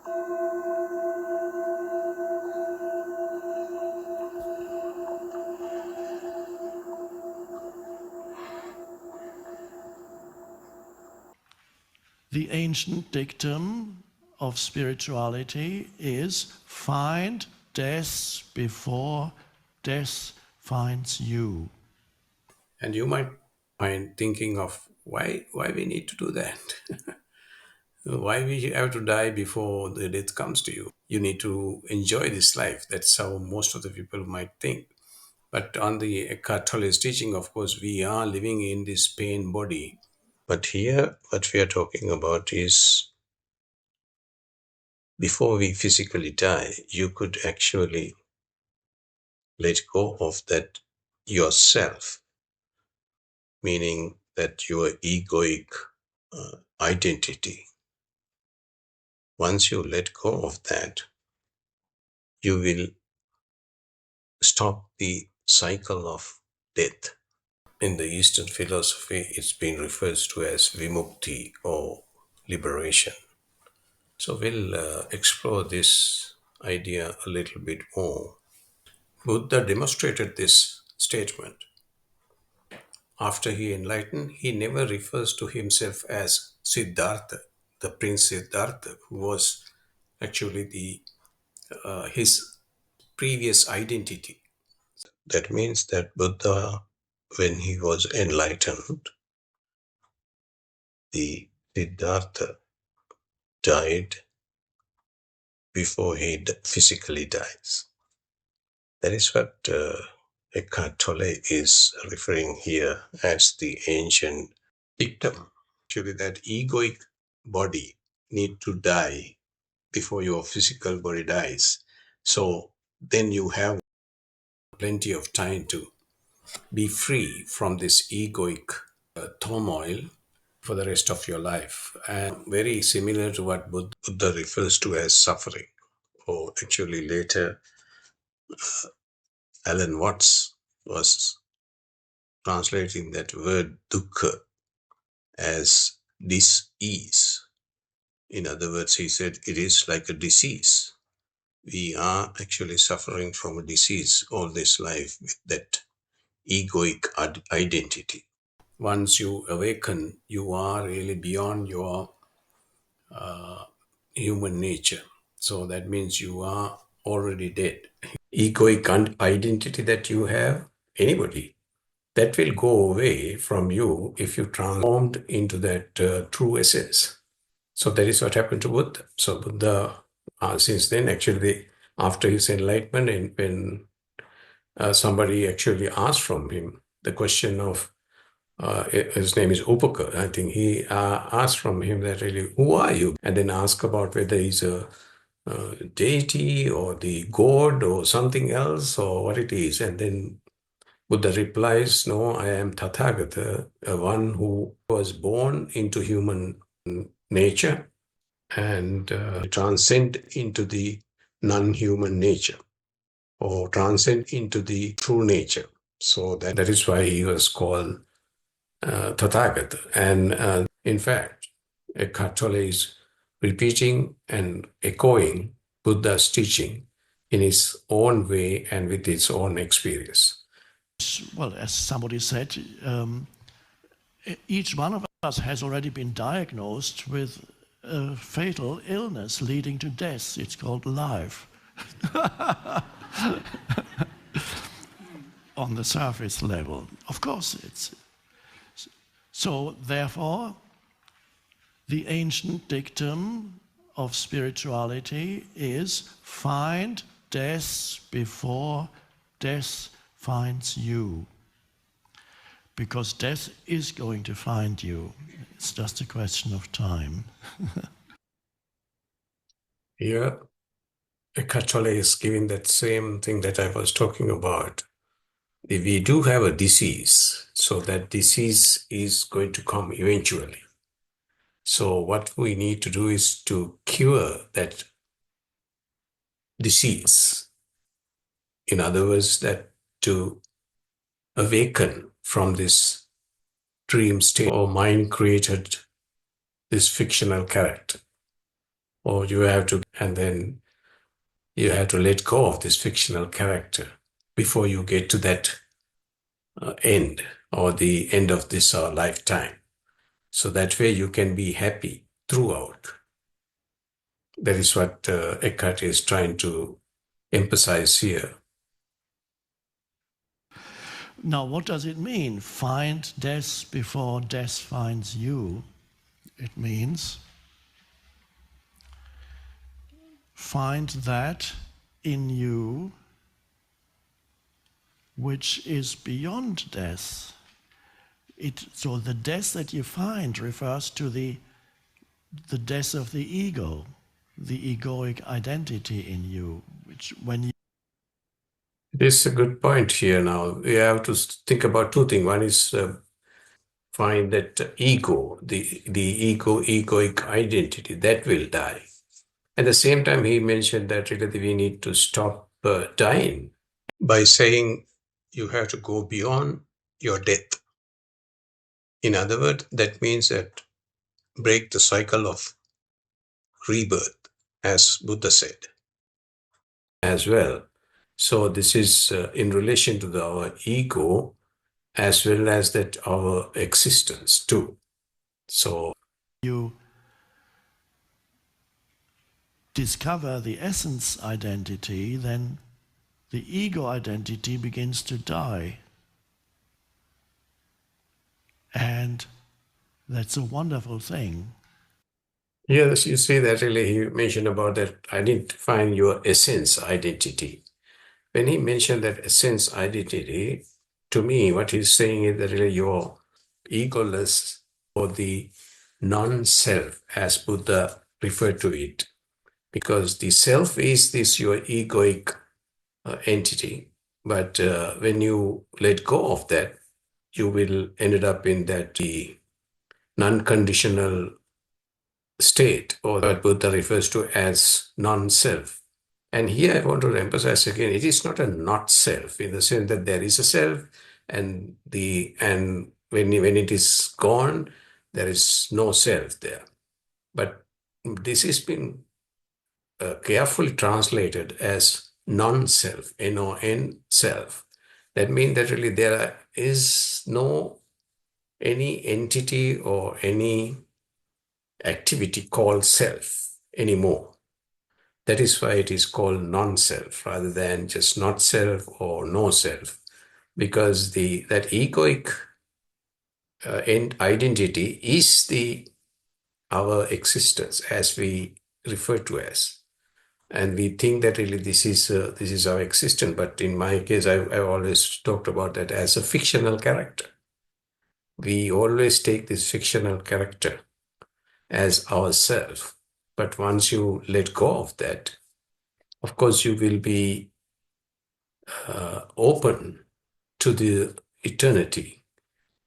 The ancient dictum of spirituality is find death before death finds you. And you might find thinking of why we need to do that. Why we have to die before the death comes to you. You need to enjoy this life. That's how most of the people might think. But on the Eckhart Tolle's teaching, of course, we are living in this pain body. But here, what we are talking about is before we physically die, you could actually let go of that yourself, meaning that your egoic identity. Once you let go of that, you will stop the cycle of death. In the Eastern philosophy, it's been referred to as vimukti or liberation. So we'll explore this idea a little bit more. Buddha demonstrated this statement. After he enlightened, he never refers to himself as Siddhartha, the Prince Siddhartha, who was actually his previous identity. That means that Buddha, when he was enlightened, the Siddhartha died before he physically dies. That is what Eckhart Tolle is referring here as the ancient dictum. Actually, that egoic body need to die before your physical body dies. So then you have plenty of time to be free from this egoic turmoil for the rest of your life. And very similar to what Buddha refers to as suffering, or actually later Allan was translating that word dukkha as dis-ease. In other words, he said it is like a disease. We are actually suffering from a disease all this life with that egoic identity. Once you awaken, you are really beyond your human nature. So that means you are already dead. Egoic identity that you have, anybody, that will go away from you if you transformed into that true essence. So that is what happened to Buddha. So Buddha, since then, actually, after his enlightenment, and when somebody actually asked from him the question of, his name is Upaka, I think he asked from him that really, who are you? And then asked about whether he's a deity or the god or something else or what it is. And then Buddha replies, no, I am Tathagata, one who was born into human nature and transcend into the non-human nature or transcend into the true nature. So that is why he was called Tathagata. And in fact, Eckhart Tolle is repeating and echoing Buddha's teaching in his own way and with his own experience. Well, as somebody said, each one of us has already been diagnosed with a fatal illness leading to death. It's called life. On the surface level. Of course, it's... So, therefore, the ancient dictum of spirituality is find death before death finds you. Because death is going to find you. It's just a question of time. Here, Eckhart Tolle is giving that same thing that I was talking about. We do have a disease, so that disease is going to come eventually. So what we need to do is to cure that disease. In other words, that to awaken from this dream state or mind created this fictional character. or you have to, and then you have to let go of this fictional character before you get to that end, or the end of this lifetime. So that way you can be happy throughout. That is what Eckhart is trying to emphasize here. Now, what does it mean? Find death before death finds you. It means find that in you which is beyond death. So the death that you find refers to the death of the ego, the egoic identity in you, which when you... This is a good point here now. We have to think about two things. One is find that ego, the egoic identity, that will die. At the same time, he mentioned that really we need to stop dying by saying you have to go beyond your death. In other words, that means that break the cycle of rebirth, as Buddha said, as well. So this is in relation to our ego, as well as that our existence too. So you discover the essence identity, then the ego identity begins to die. And that's a wonderful thing. yes, you see that really he mentioned about that identifying your essence identity. When he mentioned that essence identity, to me, what he's saying is that really your egoless, or the non-self, as Buddha referred to it, because the self is this your egoic entity. But when you let go of that, you will end up in that the non-conditional state, or what Buddha refers to as non-self. And here I want to emphasize again, it is not a not self in the sense that there is a self, and when it is gone, there is no self there. But this has been carefully translated as non-self, N-O-N self. That means that really there is no any entity or any activity called self anymore. That is why it is called non-self rather than just not self or no self, because that egoic identity is our existence, as we refer to as, and we think that really this is our existence. But in my case, I've always talked about that as a fictional character. We always take this fictional character as ourself. But once you let go of that, of course, you will be open to the eternity,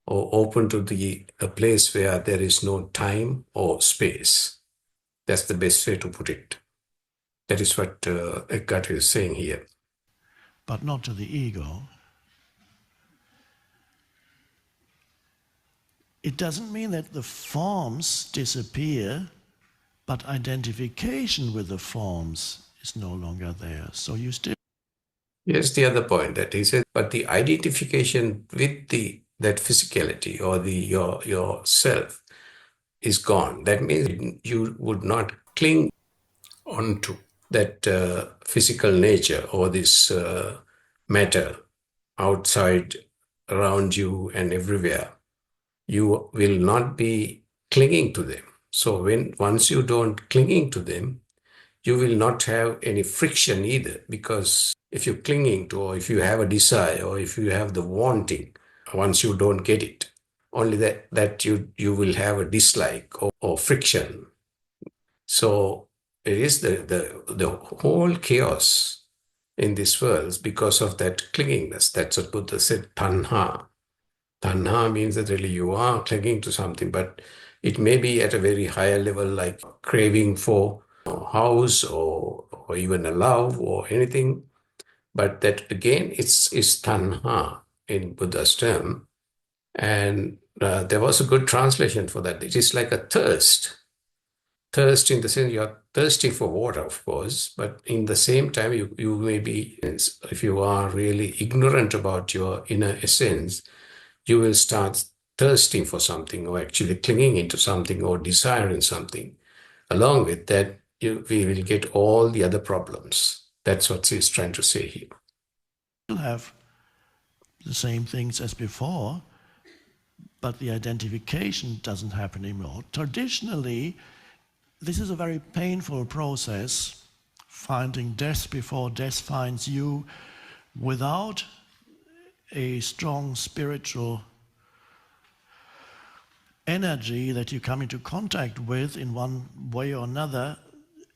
or open to a place where there is no time or space. That's the best way to put it. That is what Eckhart is saying here. But not to the ego. It doesn't mean that the forms disappear, but identification with the forms is no longer there. So you still... Here's the other point that he said, but the identification with that physicality, or your self, is gone. That means you would not cling onto that physical nature, or this matter outside, around you and everywhere. You will not be clinging to them. So once you don't clinging to them, you will not have any friction either, because if you're clinging to, or if you have a desire, or if you have the wanting, once you don't get it, only that you will have a dislike or friction. So it is the whole chaos in this world because of that clingingness. That's what Buddha said, tanha. Tanha means that really you are clinging to something, but it may be at a very higher level, like craving for a house, or even a love or anything. But that again, it's tanha in Buddha's term. And there was a good translation for that. It is like a thirst. thirst in the sense you are thirsting for water, of course, but in the same time, you may be, if you are really ignorant about your inner essence, you will start thirsting for something or actually clinging into something or desiring something. Along with that, we will get all the other problems. That's what he's trying to say here. You'll have the same things as before, but the identification doesn't happen anymore. Traditionally, this is a very painful process, finding death before death finds you, without a strong spiritual energy that you come into contact with in one way or another.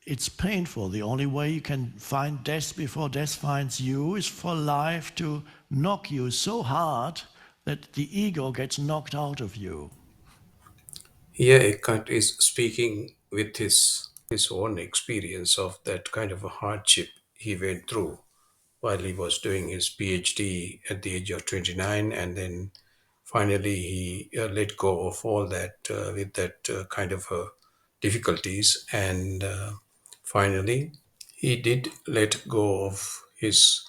It's painful. The only way you can find death before death finds you is for life to knock you so hard that the ego gets knocked out of you. Here, Eckhart is speaking with his own experience of that kind of a hardship he went through while he was doing his PhD at the age of 29, and then finally he let go of all that with that kind of difficulties, and finally he did let go of his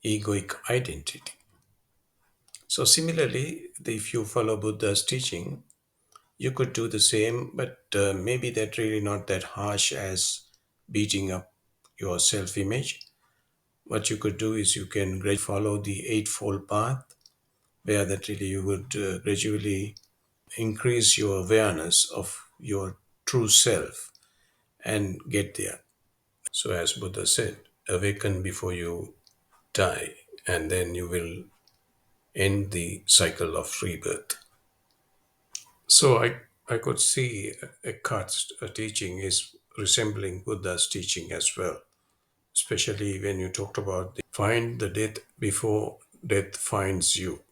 egoic identity. So similarly, if you follow Buddha's teaching, you could do the same, but maybe that really not that harsh as beating up your self-image. What you could do is you can gradually follow the Eightfold Path, where that really you would gradually increase your awareness of your true self and get there. So as Buddha said, awaken before you die, and then you will end the cycle of rebirth. So I could see Eckhart's teaching is resembling Buddha's teaching as well, especially when you talked about find the death before death finds you.